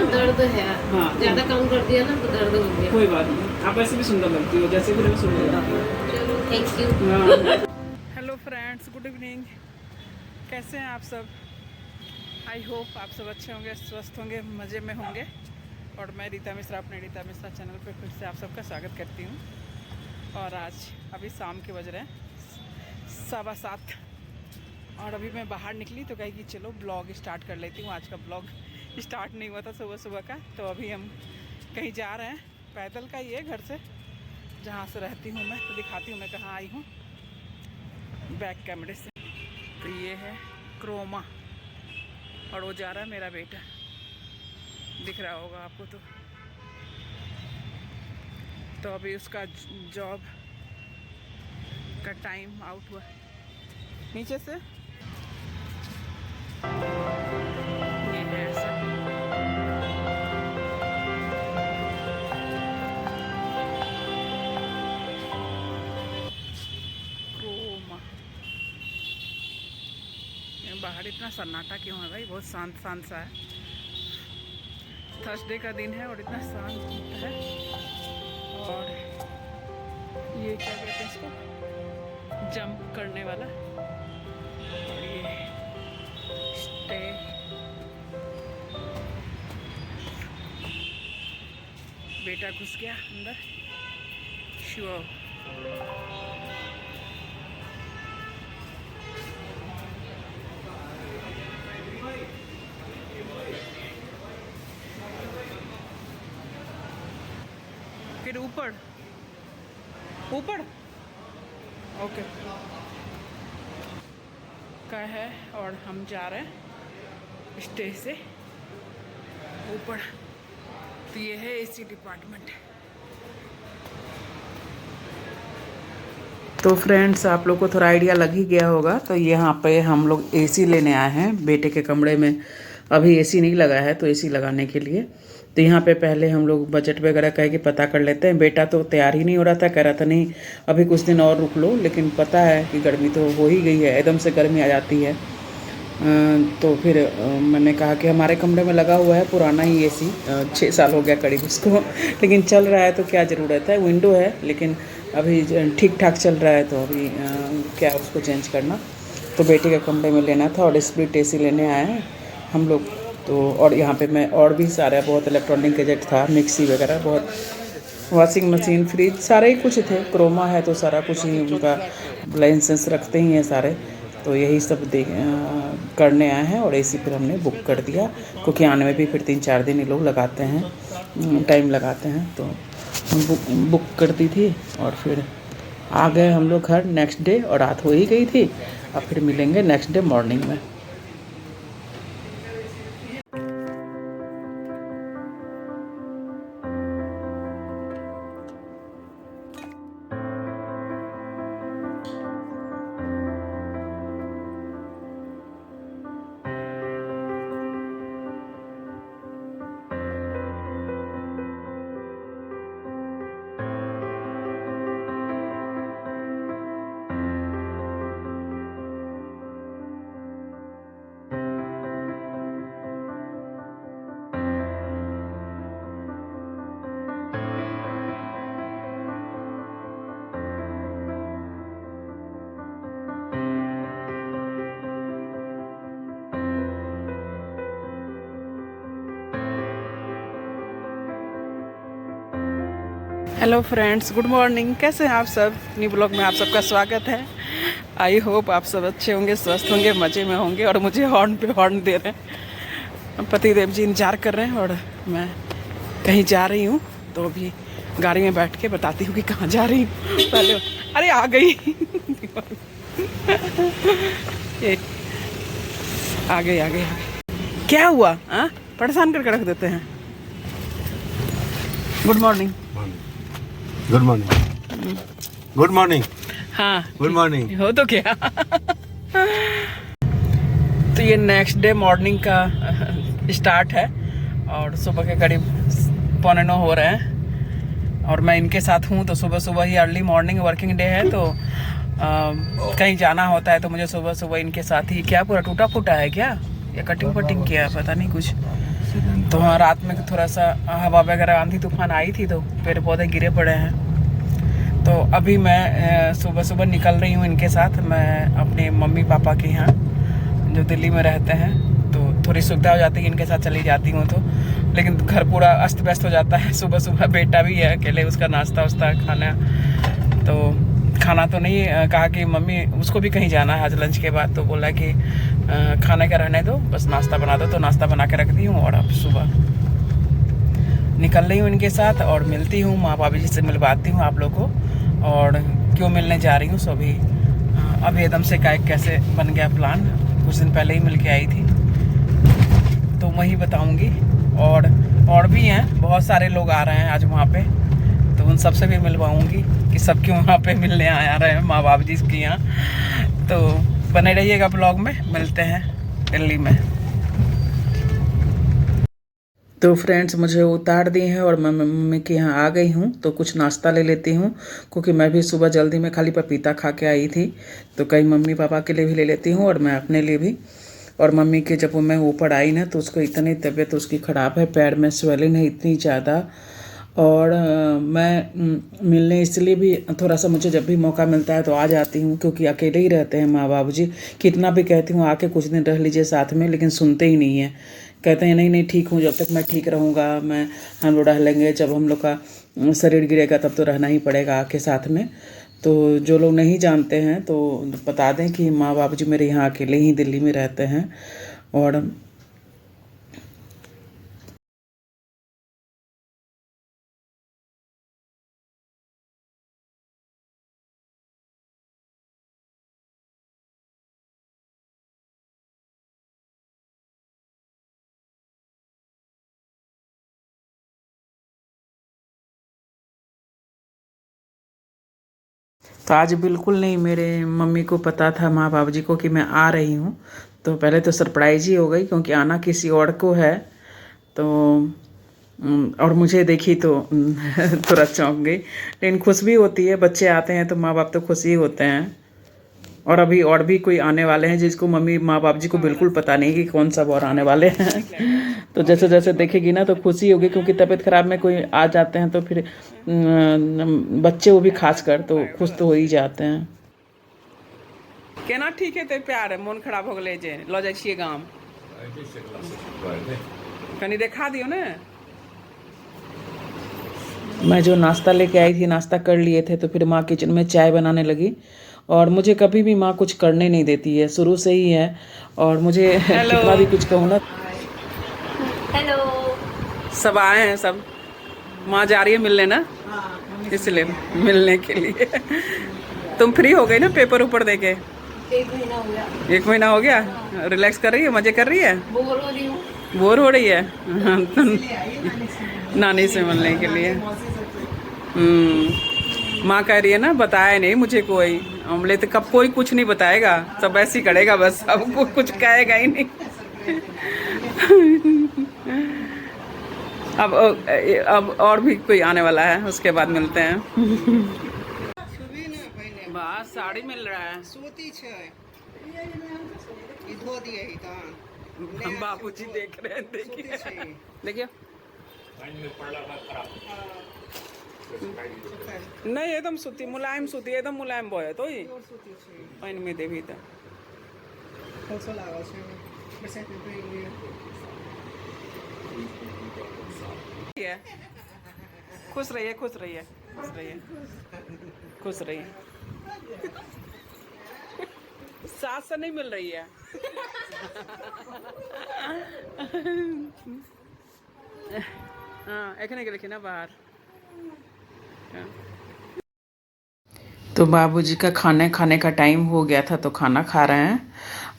दर्द है। हाँ। ज्यादा कम कर दिया ना तो दर्द हो गया। कोई बात नहीं, आप ऐसे भी सुंदर लगती हो, जैसे भी रहो सुंदर लगती हो। चलो thank you. Hello friends, good evening. कैसे हैं आप सब? आई होप आप सब अच्छे होंगे, स्वस्थ होंगे, मज़े में होंगे। और मैं रीता मिश्रा अपने रीता मिश्रा चैनल पे फिर से आप सबका स्वागत करती हूँ। और आज अभी शाम के बज रहे हैं 7:15 और अभी मैं बाहर निकली तो कही कि चलो ब्लॉग स्टार्ट कर लेती हूँ। आज का ब्लॉग स्टार्ट नहीं हुआ था सुबह सुबह का, तो अभी हम कहीं जा रहे हैं। पैदल का ये घर से जहाँ से रहती हूँ मैं, तो दिखाती हूँ मैं कहाँ आई हूँ बैक कैमरे से। तो ये है क्रोमा और वो जा रहा है मेरा बेटा, दिख रहा होगा आपको। तो अभी उसका जॉब का टाइम आउट हुआ। नीचे से ये है ऐसा। क्रोमा बाहर इतना सन्नाटा क्यों है भाई? बहुत शांत शांत सा है। थर्सडे का दिन है और इतना शांत है। और ये क्या कहते हैं इसको, जंप करने वाला। और ये स्टे, बेटा घुस गया अंदर। श्योर फिर ऊपर ऊपर ओके का है। और हम जा रहे हैं स्टेज से ऊपर। तो ये है एसी डिपार्टमेंट। तो फ्रेंड्स, आप लोग को थोड़ा आइडिया लग ही गया होगा। तो यहाँ पे हम लोग एसी लेने आए हैं। बेटे के कमरे में अभी एसी नहीं लगा है, तो एसी लगाने के लिए तो यहाँ पे पहले हम लोग बजट वगैरह कह के पता कर लेते हैं। बेटा तो तैयार ही नहीं हो रहा था, कह रहा था नहीं अभी कुछ दिन और रुक लो, लेकिन पता है कि गर्मी तो हो ही गई है, एकदम से गर्मी आ जाती है। तो फिर मैंने कहा कि हमारे कमरे में लगा हुआ है पुराना ही एसी, 6 साल हो गया करीब उसको, लेकिन चल रहा है तो क्या ज़रूरत है। विंडो है लेकिन अभी ठीक ठाक चल रहा है, तो अभी क्या उसको चेंज करना। तो बेटे के कमरे में लेना था और स्प्लिट एसी लेने आए हैं हम लोग। तो और यहाँ पे मैं और भी सारा बहुत इलेक्ट्रॉनिक गैजेट था, मिक्सी वगैरह, बहुत वॉशिंग मशीन, फ्रिज, सारे ही कुछ थे। क्रोमा है तो सारा कुछ ही उनका लाइसेंस रखते ही हैं सारे। तो यही सब करने आए हैं। और एसी फिर हमने बुक कर दिया, क्योंकि आने में भी फिर 3-4 दिन ये लोग लगाते हैं, टाइम लगाते हैं। तो बुक कर दी थी और फिर आ गए हम लोग घर नेक्स्ट डे। और रात हो ही गई थी, अब फिर मिलेंगे नेक्स्ट डे मॉर्निंग में। Hello friends, good morning. कैसे हैं आप सब? न्यू ब्लॉग में आप सबका स्वागत है। आई होप आप सब अच्छे होंगे, स्वस्थ होंगे, मज़े में होंगे। और मुझे हॉर्न पे हॉर्न दे रहे हैं, पतिदेव जी इंतजार कर रहे हैं और मैं कहीं जा रही हूँ। तो अभी गाड़ी में बैठ के बताती हूँ कि कहाँ जा रही हूँ। पहले अरे आ गई ये आ गई। क्या हुआ? हाँ, परेशान करके रख देते हैं। Good morning. Good morning. Good morning. हाँ, गुड मॉर्निंग। हो तो क्या। तो ये नेक्स्ट डे मॉर्निंग का स्टार्ट है और सुबह के करीब 8:45 हो रहे हैं। और मैं इनके साथ हूँ, तो सुबह सुबह ही अर्ली मॉर्निंग वर्किंग डे है, तो कहीं जाना होता है तो मुझे सुबह सुबह इनके साथ ही। क्या पूरा टूटा फूटा है क्या, या कटिंग फटिंग किया, पता नहीं कुछ। तो हाँ, रात में थोड़ा सा हवा वगैरह आंधी तूफान आई थी तो पेड़ पौधे गिरे पड़े हैं। तो अभी मैं सुबह सुबह निकल रही हूँ इनके साथ। मैं अपने मम्मी पापा के यहाँ जो दिल्ली में रहते हैं तो थोड़ी सुविधा हो जाती है, इनके साथ चली जाती हूँ तो। लेकिन घर पूरा अस्त व्यस्त हो जाता है। सुबह सुबह बेटा भी है अकेले, उसका नाश्ता वास्ता खाना, तो खाना तो नहीं कहा कि मम्मी उसको भी कहीं जाना है आज लंच के बाद, तो बोला कि खाने का रहने दो, बस नाश्ता बना दो। तो नाश्ता बना के रख दी हूँ और अब सुबह निकल रही हूँ इनके साथ और मिलती हूँ माँ बाबू जी से, मिलवाती हूँ आप लोग को। और क्यों मिलने जा रही हूँ सो अभी एकदम से कैसे बन गया प्लान, कुछ दिन पहले ही मिल के आई थी तो वही बताऊँगी। और भी हैं, बहुत सारे लोग आ रहे हैं आज वहाँ पे, तो उन सब से भी मिलवाऊँगी कि सब क्यों वहाँ पे मिलने आ रहे हैं माँ बाप जी के यहाँ। तो बने रहिएगा ब्लॉग में, मिलते हैं दिल्ली में। तो फ्रेंड्स मुझे उतार दिए हैं और मैं मम्मी के यहाँ आ गई हूँ, तो कुछ नाश्ता ले लेती हूँ क्योंकि मैं भी सुबह जल्दी में खाली पपीता खा के आई थी। तो कई मम्मी पापा के लिए भी ले लेती हूँ और मैं अपने लिए भी। और मम्मी के जब मैं ऊपर आई ना तो उसको इतनी तबीयत उसकी ख़राब है, पैर में स्वेलिंग है इतनी ज़्यादा। और मैं मिलने इसलिए भी थोड़ा सा मुझे जब भी मौका मिलता है तो आ जाती हूँ, क्योंकि अकेले ही रहते हैं माँ बाबू जी। कितना भी कहती हूँ आके कुछ दिन रह लीजिए साथ में, लेकिन सुनते ही नहीं हैं। कहते हैं नहीं नहीं ठीक हूँ, जब तक मैं ठीक रहूँगा हम लोग रह लेंगे, जब हम लोग का शरीर गिरेगा तब तो रहना ही पड़ेगा आके साथ में। तो जो लोग नहीं जानते हैं तो बता दें कि माँ बाबू जी मेरे यहाँ अकेले ही दिल्ली में रहते हैं। और तो आज बिल्कुल नहीं मेरे मम्मी को पता था माँ बाबू जी को कि मैं आ रही हूँ। तो पहले तो सरप्राइज ही हो गई, क्योंकि आना किसी और को है। तो और मुझे देखी तो थोड़ा चौंक गई, लेकिन खुश भी होती है। बच्चे आते हैं तो माँ बाप तो खुश ही होते हैं। और अभी और भी कोई आने वाले हैं जिसको मम्मी माँ बाप जी को बिल्कुल पता नहीं कि कौन सा और आने वाले हैं। तो जैसे जैसे देखेगी ना तो खुशी होगी, क्योंकि तबीयत खराब में कोई आ जाते हैं तो फिर बच्चे वो भी खास कर तो खुश तो हो ही जाते हैं। केना ठीक है तो प्यार मन खराब हो गए जे लो जाइए गाँव, कनी देखा दियो ना। मैं जो नाश्ता लेके आई थी, नाश्ता कर लिए थे, तो फिर माँ किचन में चाय बनाने लगी। और मुझे कभी भी माँ कुछ करने नहीं देती है, शुरू से ही है। और मुझे कितना भी कुछ कहूँ ना, हेलो, सब आए हैं, सब माँ जा रही है मिलने ना, इसलिए मिलने के लिए। तुम फ्री हो गई ना पेपर ऊपर देके? 1 महीना हो गया। 1 महीना हो गया। रिलैक्स कर रही है, मजे कर रही है? बोर हो रही हूँ। बोर हो रही है नानी से मिलने के लिए। माँ कह रही है ना बताया नहीं मुझे कोई, हमले तो कब कोई कुछ नहीं बताएगा, सब ऐसे ही करेगा बस, अब कोई कुछ कहेगा ही नहीं। अब और भी कोई आने वाला है, उसके बाद मिलते हैं। बस साड़ी मिल रहा है, सूती छै ई धो दिए ही त हम बाबूजी देख रहे हैं, देखिए देखिए। नहीं एकदम सूती, मुलायम सूती, एकदम मुलायम बोय तो ही पानी में देवी त खलसो लागल छै बरसात में पड़ि है। खुश रहिए, खुश रहिए, खुश रहिए, खुश रहिए। सास से नहीं मिल रही है। हाँ एक नहीं लिखी ना बाहर। तो बाबूजी का खाने का टाइम हो गया था तो खाना खा रहे हैं।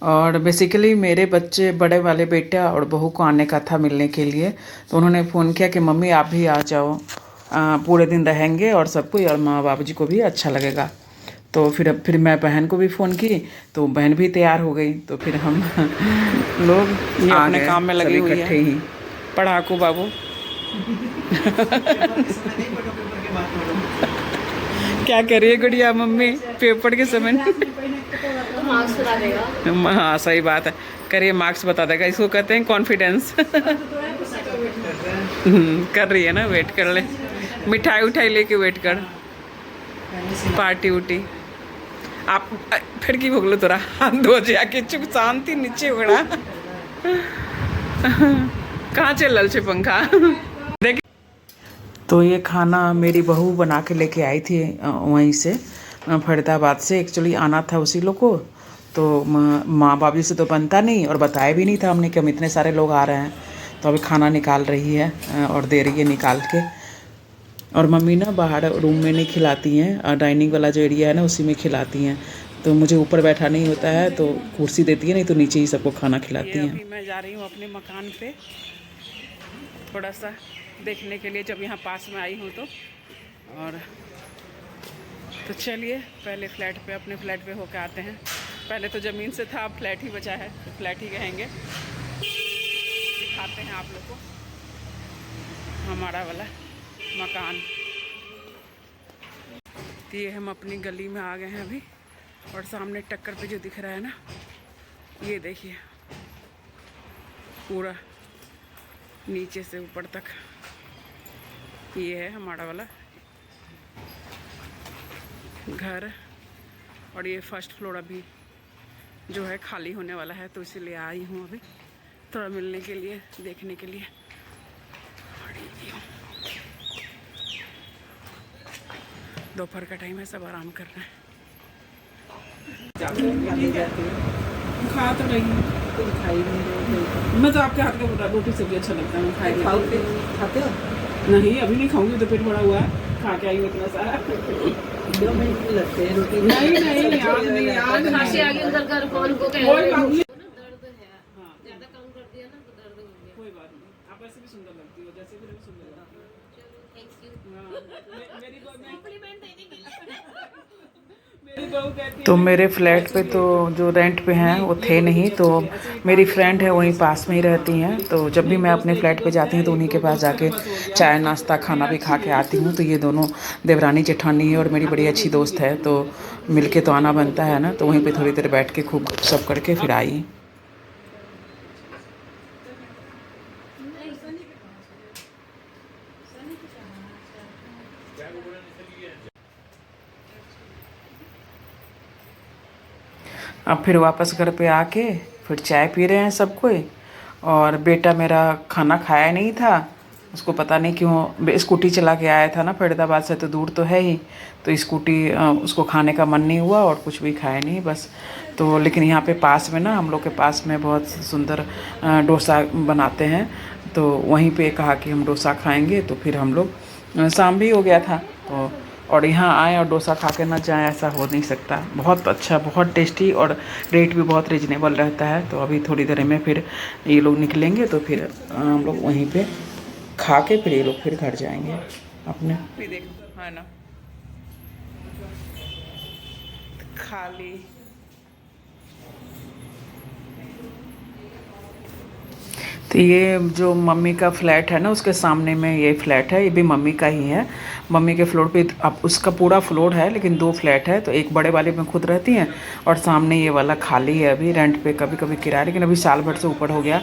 और बेसिकली मेरे बच्चे बड़े वाले बेटा और बहू को आने का था मिलने के लिए, तो उन्होंने फ़ोन किया कि मम्मी आप भी आ जाओ, पूरे दिन रहेंगे और सबको, और माँ बाबूजी को भी अच्छा लगेगा। तो फिर मैं बहन को भी फ़ोन की तो बहन भी तैयार हो गई। तो फिर हम लोग अपने काम में लगे हुए इकट्ठे ही। पढ़ाकू बाबू क्या कर रही है गुड़िया मम्मी पेपर के समय? मार्क्स बता देगा। हाँ सही बात है, करिए मार्क्स बता देगा, इसको कहते हैं कॉन्फिडेंस। कर रही है ना, वेट कर ले, मिठाई उठाई लेके वेट कर, पार्टी उटी आप फिर की भोगलो तोरा हाथ धो जाके चुप शांति नीचे उड़ा कहाँ चल छे पंखा देख। तो ये खाना मेरी बहू बना के लेके आई थी वहीं से फरीदाबाद से। एक्चुअली आना था उसी लोग को, तो माँ बाबी से तो बनता नहीं और बताया भी नहीं था हमने कि हम इतने सारे लोग आ रहे हैं। तो अभी खाना निकाल रही है और दे रही है निकाल के। और मम्मी ना बाहर रूम में नहीं खिलाती हैं, डाइनिंग वाला जो एरिया है ना उसी में खिलाती हैं। तो मुझे ऊपर बैठा नहीं होता है तो कुर्सी देती है, नहीं तो नीचे ही सबको खाना खिलाती हैं। अभी मैं जा रही हूँ अपने मकान पे थोड़ा सा देखने के लिए, जब यहाँ पास में आई हूँ तो। और तो चलिए पहले फ्लैट पे, अपने फ्लैट पे होकर आते हैं। पहले तो ज़मीन से था, अब फ्लैट ही बचा है तो फ्लैट ही कहेंगे। दिखाते हैं आप लोग को हमारा वाला मकान। तो ये हम अपनी गली में आ गए हैं अभी, और सामने टक्कर पे जो दिख रहा है ना, ये देखिए पूरा नीचे से ऊपर तक ये है हमारा वाला घर। और ये फर्स्ट फ्लोर अभी जो है खाली होने वाला है, तो इसीलिए आई हूँ अभी थोड़ा मिलने के लिए, देखने के लिए। दोपहर का टाइम है, सब आराम कर रहे हैं। खा तो रही हूँ, खाई नहीं। मैं तो आपके हाथ का रोटी सब्जी अच्छा लगता है, मैं खाते हो? नहीं अभी नहीं खाऊंगी, तो पेट बड़ा हुआ है, खा के आई हूँ इतना सारा। लगते हैं रोटी। नहीं आज नहीं, आज खांसी आ गई उधर कर कौन को कह कोई बात नहीं, दर्द है, ज्यादा काम कर दिया ना तो दर्द हो गया। कोई बात नहीं, आप ऐसे भी सुंदर लगती हो, जैसे भी सुंदर लगती हो। Thank you. मेरी कॉम्प्लीमेंट देने के लिए तो मेरे फ्लैट पे तो जो रेंट पे हैं वो थे नहीं, तो मेरी फ्रेंड है वहीं पास में ही रहती हैं। तो जब भी मैं अपने फ्लैट पे जाती हूँ तो उन्हीं के पास जाके चाय नाश्ता खाना भी खा के आती हूँ। तो ये दोनों देवरानी जेठानी है और मेरी बड़ी अच्छी दोस्त है, तो मिलके तो आना बनता है ना। तो वहीं पे थोड़ी देर बैठ के खूब सब करके फिर आई। अब फिर वापस घर पे आके फिर चाय पी रहे हैं सब कोई। और बेटा मेरा खाना खाया नहीं था, उसको पता नहीं क्यों, स्कूटी चला के आया था ना फरीदाबाद से, तो दूर तो है ही, तो स्कूटी उसको खाने का मन नहीं हुआ और कुछ भी खाया नहीं बस। तो लेकिन यहाँ पे पास में ना, हम लोग के पास में बहुत सुंदर डोसा बनाते हैं, तो वहीं पे कहा कि हम डोसा खाएंगे। तो फिर हम लोग शाम भी हो गया था तो, और यहाँ आए और डोसा खा के ना जाएँ, ऐसा हो नहीं सकता। बहुत अच्छा, बहुत टेस्टी, और रेट भी बहुत रीजनेबल रहता है। तो अभी थोड़ी देर में फिर ये लोग निकलेंगे, तो फिर हम लोग वहीं पे खा के फिर ये लोग फिर घर जाएंगे अपने। देखो है ना खाली। तो ये जो मम्मी का फ्लैट है ना, उसके सामने में ये फ्लैट है, ये भी मम्मी का ही है। मम्मी के फ्लोर पे अब उसका पूरा फ्लोर है, लेकिन 2 फ्लैट है। तो एक बड़े वाले में खुद रहती हैं और सामने ये वाला खाली है, अभी रेंट पे कभी कभी किराया, लेकिन अभी साल भर से ऊपर हो गया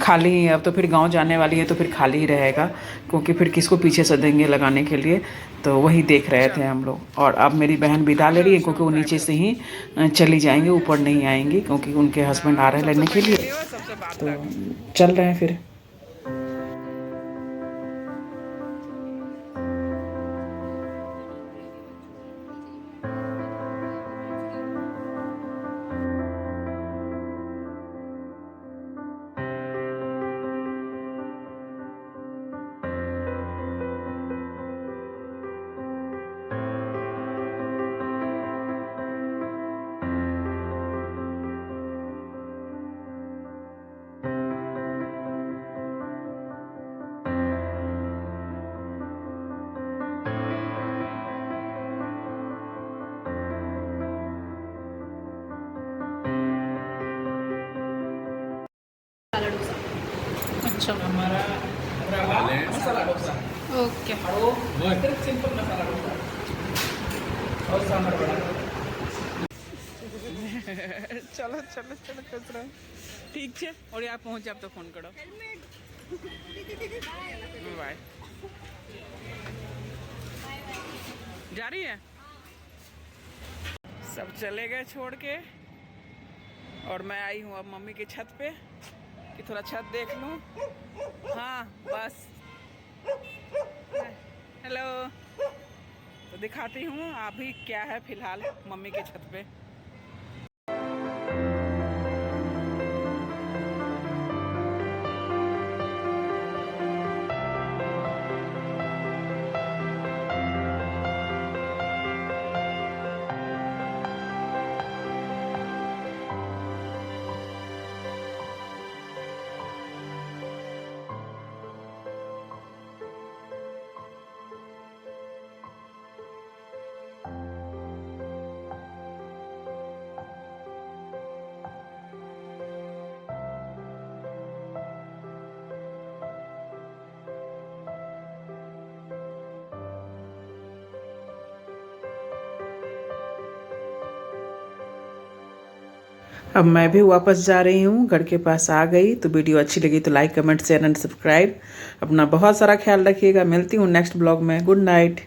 खाली ही है। अब तो फिर गांव जाने वाली है तो फिर खाली ही रहेगा, क्योंकि फिर किसको पीछे से देंगे लगाने के लिए। तो वही देख रहे थे हम लोग। और अब मेरी बहन विदा ले रही है, क्योंकि वो नीचे से ही चली जाएंगी, ऊपर नहीं आएंगी, क्योंकि उनके हस्बैंड आ रहे हैं लेने के लिए। तो चल रहे हैं फिर। अच्छा हमारा मसाला डोसा, ओके। सिंपल मसाला डोसा और सांभर बड़ा। चलो चलो चलो खुश रहो, ठीक है। और यहाँ पहुँच जाए तो फोन करो। बाय। जा रही है? सब चले गए छोड़ के और मैं आई हूँ अब मम्मी की छत पे कि थोड़ा छत देख लूँ। हाँ बस। हेलो। तो दिखाती हूँ अभी क्या है फिलहाल मम्मी के छत पे। अब मैं भी वापस जा रही हूँ, घर के पास आ गई। तो वीडियो अच्छी लगी तो like comment share and subscribe. अपना बहुत सारा ख्याल रखिएगा। मिलती हूँ नेक्स्ट ब्लॉग में। Good night.